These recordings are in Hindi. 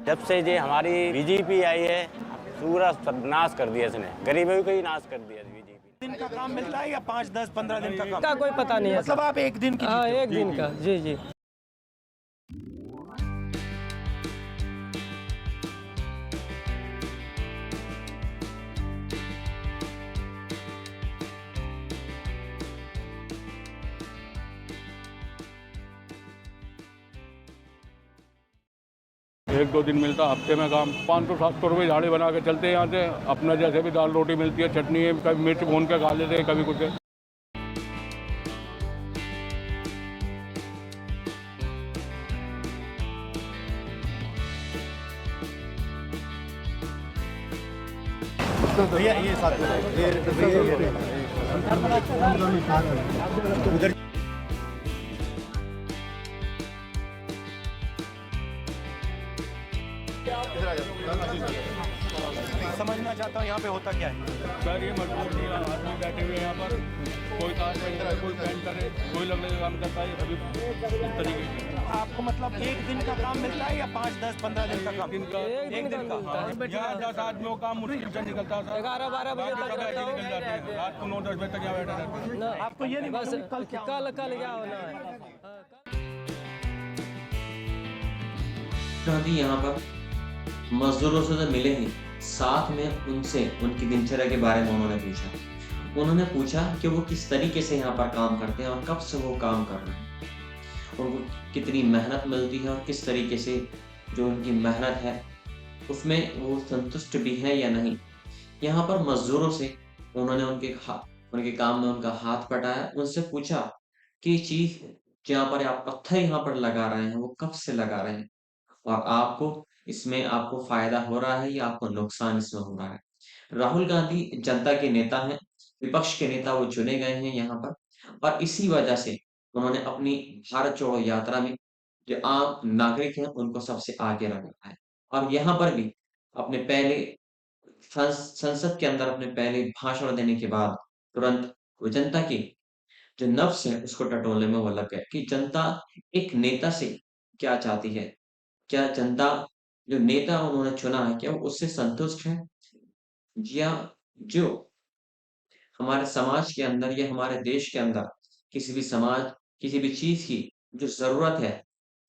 जब से ये हमारी बीजेपी आई है, पूरा नाश कर दिया इसने, गरीबों को ही नाश कर दिया बीजेपी। दिन का काम मिलता है या 5, 10, 15 दिन का काम? का कोई पता नहीं है मतलब आप एक दिन की हाँ, जीते हो? एक दिन का। जी जी। एक दो दिन मिलता हफ्ते में काम, 500-700 रुपये झाड़ी बना के चलते हैं यहाँ से। अपना जैसे भी दाल रोटी मिलती है, चटनी है, कभी मिर्च भून के खा लेते हैं, कभी कुछ है। भैया ये साथ में ये उधर समझना चाहता हूँ यहाँ पे होता क्या है। सर ये मजबूर नहीं आदमी बैठे हुए हैं यहाँ पर, कोई कार करे, कोई पेंट करे, कोई लगने का काम करता है, सभी इस तरीके से। आपको मतलब एक दिन का काम मिलता है या 5, 10, 15 दिन का काम? दिन का एक दिन का। यहाँ 10 आदमियों का मुश्किल से निकलता है। 11-12 बजे तक सब ऐसे रहता हूँ। निकल जाते हैं, रात को 9-10 बजे तक यहाँ बैठे रहते हैं। आपको ये नहीं बस मालूम कल क्या कल क्या होना है। हाँ, गांधी यहाँ पर मजदूरों से तो मिले ही, साथ में उनसे उनकी दिनचर्या के बारे में उन्होंने पूछा कि वो किस तरीके से यहाँ पर काम करते हैं और कब से वो काम कर रहे हैं, उनको कितनी मेहनत मिलती है और किस तरीके से जो उनकी मेहनत है उसमें वो संतुष्ट भी है या नहीं। यहाँ पर मजदूरों से उन्होंने उनके काम में उनका हाथ बटाया, उनसे पूछा कि चीज जहाँ पर आप पत्थर यहाँ पर लगा रहे हैं वो कब से लगा रहे हैं और आपको फायदा हो रहा है या आपको नुकसान इसमें हो रहा है। राहुल गांधी जनता के नेता हैं, विपक्ष के नेता वो चुने गए हैं यहाँ पर और इसी वजह से उन्होंने अपनी भारत जोड़ो यात्रा में जो आम नागरिक हैं उनको सबसे आगे रखा है और यहाँ पर भी अपने पहले संसद के अंदर अपने पहले भाषण देने के बाद तुरंत वो जनता की जो नब्ज है उसको टटोलने में वो लग गए कि जनता एक नेता से क्या चाहती है, क्या जनता जो नेता उन्होंने चुना है क्या वो उससे संतुष्ट है, या जो हमारे समाज के अंदर या हमारे देश के अंदर किसी भी चीज की जो जरूरत है,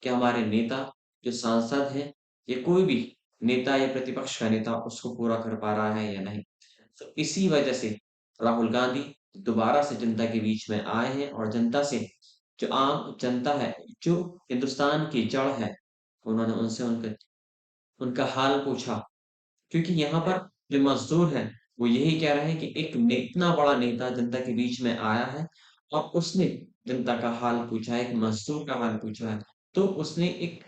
क्या हमारे नेता जो सांसद हैं या कोई भी नेता या प्रतिपक्ष का नेता उसको पूरा कर पा रहा है या नहीं। तो इसी वजह से राहुल गांधी दोबारा से जनता के बीच में आए हैं और जनता से जो आम जनता है, जो हिंदुस्तान की जड़ है, उन्होंने उनसे उनका हाल पूछा। क्योंकि यहाँ पर जो मजदूर हैं वो यही कह रहे हैं कि इतना बड़ा नेता जनता के बीच में आया है और उसने जनता का हाल पूछा है, एक मजदूर का हाल पूछा है, तो उसने एक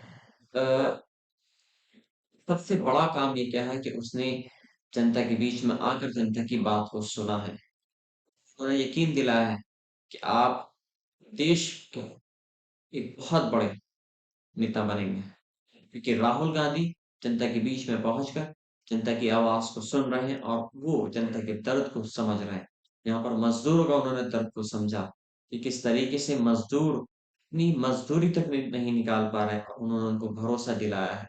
अ, सबसे बड़ा काम ये किया है कि उसने जनता के बीच में आकर जनता की बात को सुना है। उन्हें यकीन दिलाया है कि आप देश के एक बहुत बड़े नेता बनेंगे, क्योंकि राहुल गांधी जनता के बीच में पहुंचकर जनता की आवाज को सुन रहे हैं और वो जनता के दर्द को समझ रहे हैं। यहाँ पर मजदूरों का उन्होंने दर्द को समझा कि किस तरीके से मजदूर अपनी मजदूरी तक नहीं निकाल पा रहे हैं, उन्होंने उनको भरोसा दिलाया है